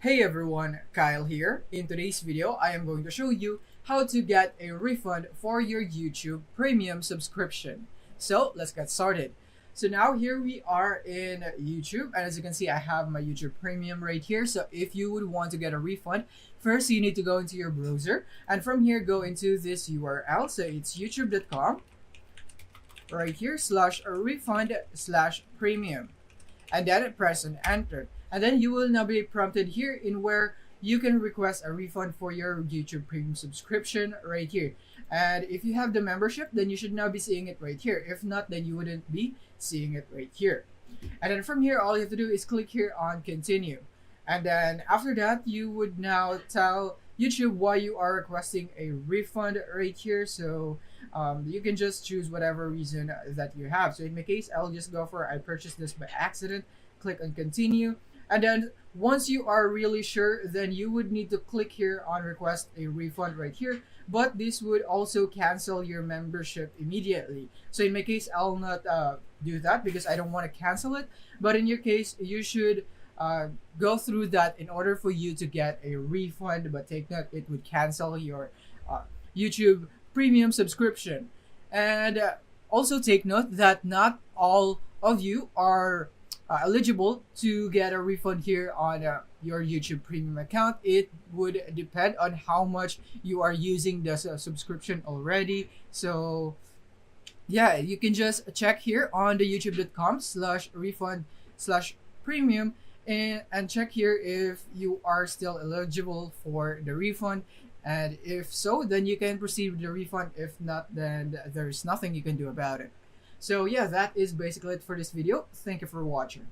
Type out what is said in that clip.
Hey everyone, Kyle here. In today's video, I am going to show you how to get a refund for your YouTube premium subscription. So let's get started. So now here we are in YouTube, and as you can see, I have my YouTube premium right here. So if you would want to get a refund, first you need to go into your browser, and from here go into this URL. So it's youtube.com right here /refund/premium, and then press on enter, and then you will now be prompted here in where you can request a refund for your YouTube premium subscription right here. And if you have the membership, then you should now be seeing it right here. If not, then you wouldn't be seeing it right here. And then from here, all you have to do is click here on continue, and then after that you would now tell YouTube why you are requesting a refund right here. So you can just choose whatever reason that you have. So in my case, I'll just go for I purchased this by accident. Click on continue, and then once you are really sure, then you would need to click here on request a refund right here. But this would also cancel your membership immediately. So in my case, I'll not do that because I don't want to cancel it. But in your case, you should go through that in order for you to get a refund. But take note, it would cancel your YouTube premium subscription. And also take note that not all of you are eligible to get a refund here on your YouTube premium account. It would depend on how much you are using the subscription already. So yeah, you can just check here on the youtube.com/refund/premium, and check here if you are still eligible for the refund. And if so, then you can proceed with the refund. If not, then there's nothing you can do about it. So yeah, that is basically it for this video. Thank you for watching.